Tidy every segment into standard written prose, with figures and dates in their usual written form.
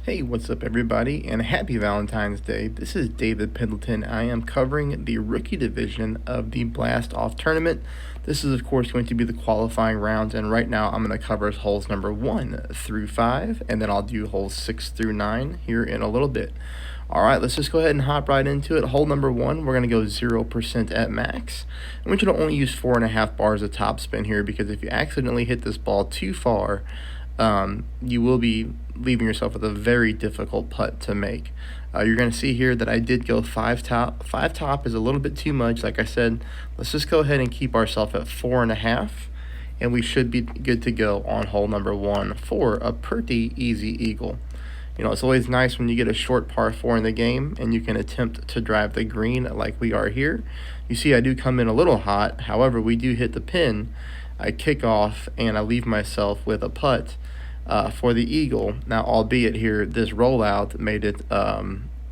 Hey, what's up, everybody, and happy Valentine's Day. This is David Pendleton. I am covering the rookie division of the Blast Off tournament. This is, of course, going to be the qualifying rounds, and right now I'm going to cover holes number 1 through 5, and then I'll do holes 6 through 9 here in a little bit. All right, let's just go ahead and hop right into it. Hole number 1, we're going to go 0% at max. I want you to only use 4.5 bars of topspin here, because if you accidentally hit this ball too far, you will be leaving yourself with a very difficult putt to make. You're going to see here that I did go 5 top. 5 top is a little bit too much. Like I said, let's just go ahead and keep ourselves at 4.5, and we should be good to go on hole number 1 for a pretty easy eagle. You know, it's always nice when you get a short par 4 in the game and you can attempt to drive the green like we are here. You see I do come in a little hot. However, we do hit the pin. I kick off and I leave myself with a putt for the eagle. Now, albeit here, this rollout made it a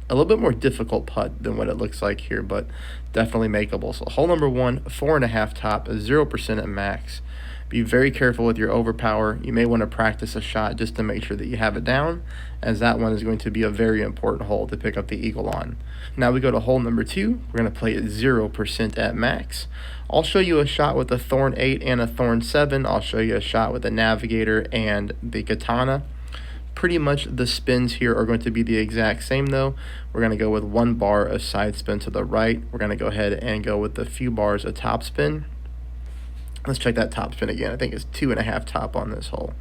little bit more difficult putt than what it looks like here, but definitely makeable. So hole number 1, 4.5 top, 0% at max. Be very careful with your overpower. You may want to practice a shot just to make sure that you have it down, as that one is going to be a very important hole to pick up the eagle on. Now we go to hole number 2. We're going to play it 0% at max. I'll show you a shot with a thorn 8 and a thorn 7. I'll show you a shot with a navigator and the katana. Pretty much the spins here are going to be the exact same though. We're going to go with 1 bar of side spin to the right. We're going to go ahead and go with a few bars of top spin. Let's check that top spin again. I think it's 2.5 top on this hole.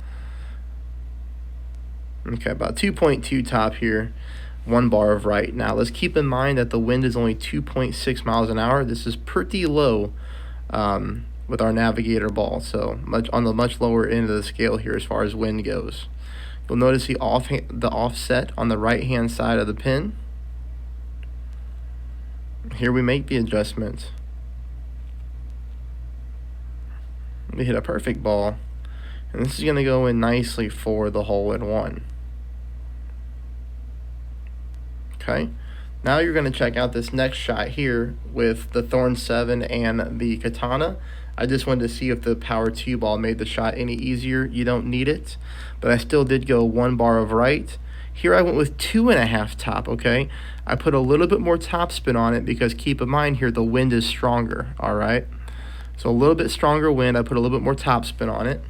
Okay, about 2.2 top here, 1 bar of right. Now let's keep in mind that the wind is only 2.6 miles an hour. This is pretty low with our navigator ball, so on the much lower end of the scale here as far as wind goes. You'll notice the offset on the right hand side of the pin. Here we make the adjustment. We hit a perfect ball, and this is going to go in nicely for the hole in 1. Okay, now you're going to check out this next shot here with the thorn 7 and the katana. I just wanted to see if the power 2 ball made the shot any easier. You don't need it, but I still did go 1 bar of right. Here I went with 2.5 top, okay? I put a little bit more top spin on it because keep in mind here the wind is stronger, all right? So a little bit stronger wind, I put a little bit more top spin on it.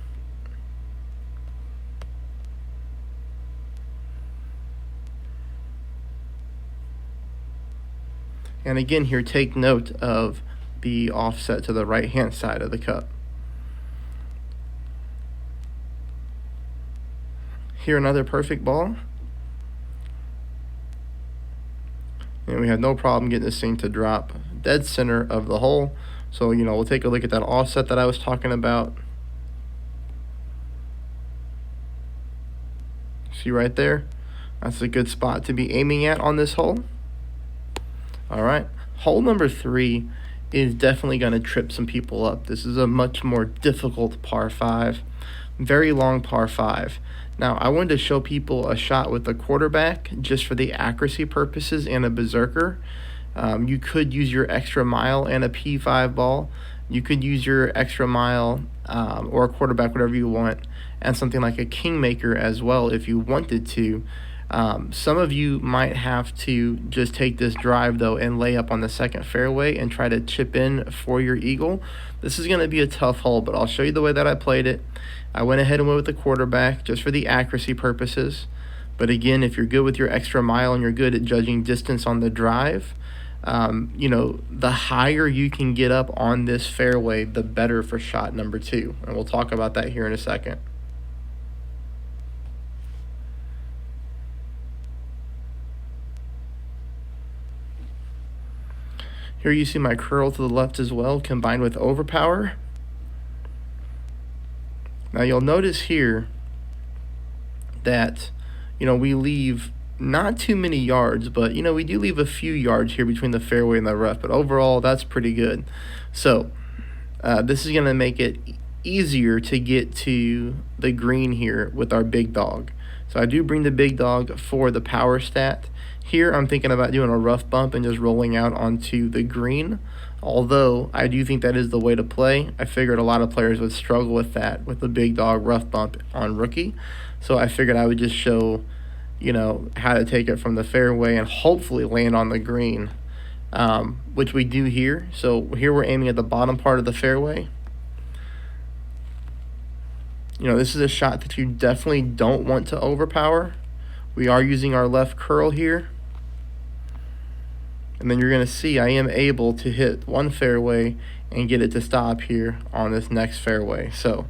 And again here, take note of the offset to the right-hand side of the cup. Here another perfect ball. And we had no problem getting this thing to drop dead center of the hole. So, you know, we'll take a look at that offset that I was talking about. See right there? That's a good spot to be aiming at on this hole. All right. Hole number 3 is definitely going to trip some people up. This is a much more difficult par 5. Very long par 5. Now, I wanted to show people a shot with a quarterback just for the accuracy purposes and a berserker. You could use your extra mile and a P5 ball. You could use your extra mile or a quarterback, whatever you want, and something like a kingmaker as well if you wanted to. Some of you might have to just take this drive though and lay up on the second fairway and try to chip in for your eagle. This is going to be a tough hole, but I'll show you the way that I played it. I went ahead and went with the quarterback just for the accuracy purposes. But again, if you're good with your extra mile and you're good at judging distance on the drive, you know, the higher you can get up on this fairway, the better for shot number 2. And we'll talk about that here in a second. Here you see my curl to the left as well, combined with overpower. Now you'll notice here that, you know, we leave not too many yards, but, you know, we do leave a few yards here between the fairway and the rough, but overall that's pretty good. So this is going to make it easier to get to the green here with our big dog. So I do bring the big dog for the power stat. Here I'm thinking about doing a rough bump and just rolling out onto the green. Although I do think that is the way to play. I figured a lot of players would struggle with that, with the big dog rough bump on rookie. So I figured I would just show how to take it from the fairway and hopefully land on the green, which we do here. So here we're aiming at the bottom part of the fairway. This is a shot that you definitely don't want to overpower. We are using our left curl here. And then you're going to see I am able to hit one fairway and get it to stop here on this next fairway. So,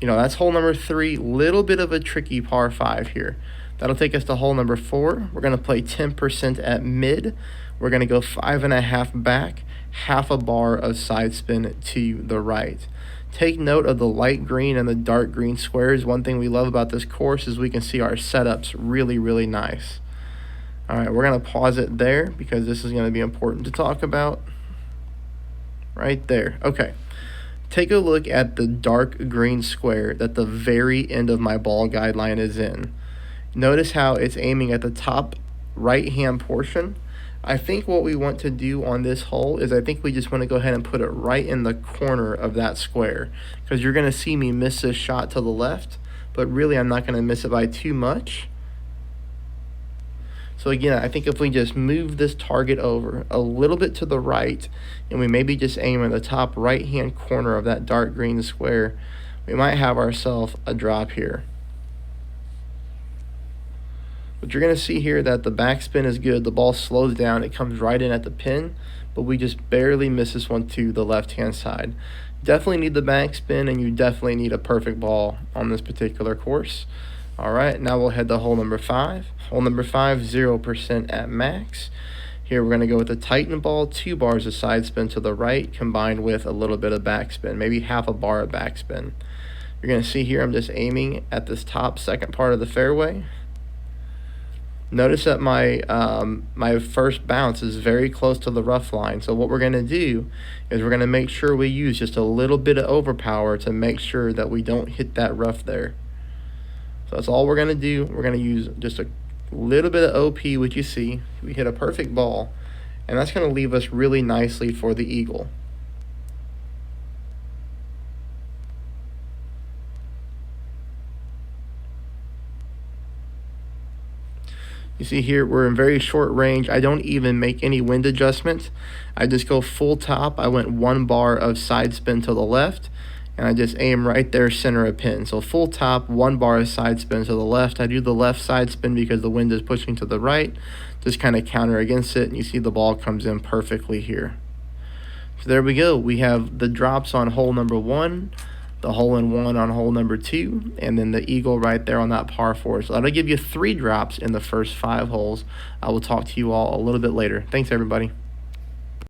that's hole number 3. Little bit of a tricky par 5 here. That'll take us to hole number 4. We're going to play 10% at mid. We're going to go 5.5 back, half a bar of side spin to the right. Take note of the light green and the dark green squares. One thing we love about this course is we can see our setups really, really nice. All right, we're going to pause it there because this is going to be important to talk about. Right there. Okay. Take a look at the dark green square that the very end of my ball guideline is in. Notice how it's aiming at the top right-hand portion. I think what we want to do on this hole is I think we just want to go ahead and put it right in the corner of that square, because you're going to see me miss this shot to the left, but really I'm not going to miss it by too much. So again, I think if we just move this target over a little bit to the right and we maybe just aim at the top right-hand corner of that dark green square, we might have ourselves a drop here. But you're going to see here that the backspin is good. The ball slows down. It comes right in at the pin, but we just barely miss this one to the left-hand side. Definitely need the backspin, and you definitely need a perfect ball on this particular course. All right, now we'll head to hole number 5. Hole number 5, 0% at max. Here we're going to go with a Titan ball, 2 bars of side spin to the right, combined with a little bit of backspin, maybe half a bar of backspin. You're going to see here I'm just aiming at this top second part of the fairway. Notice that my first bounce is very close to the rough line. So what we're going to do is we're going to make sure we use just a little bit of overpower to make sure that we don't hit that rough there. So that's all we're going to do. We're going to use just a little bit of OP, which you see. We hit a perfect ball, and that's going to leave us really nicely for the eagle. You see here, we're in very short range. I don't even make any wind adjustments. I just go full top. I went 1 bar of side spin to the left, and I just aim right there, center of pin. So full top, 1 bar of side spin to the left. I do the left side spin because the wind is pushing to the right. Just kind of counter against it, and you see the ball comes in perfectly here. So there we go. We have the drops on hole number 1. The hole-in-one on hole number 2, and then the eagle right there on that par 4. So that'll give you 3 drops in the first 5 holes. I will talk to you all a little bit later. Thanks, everybody.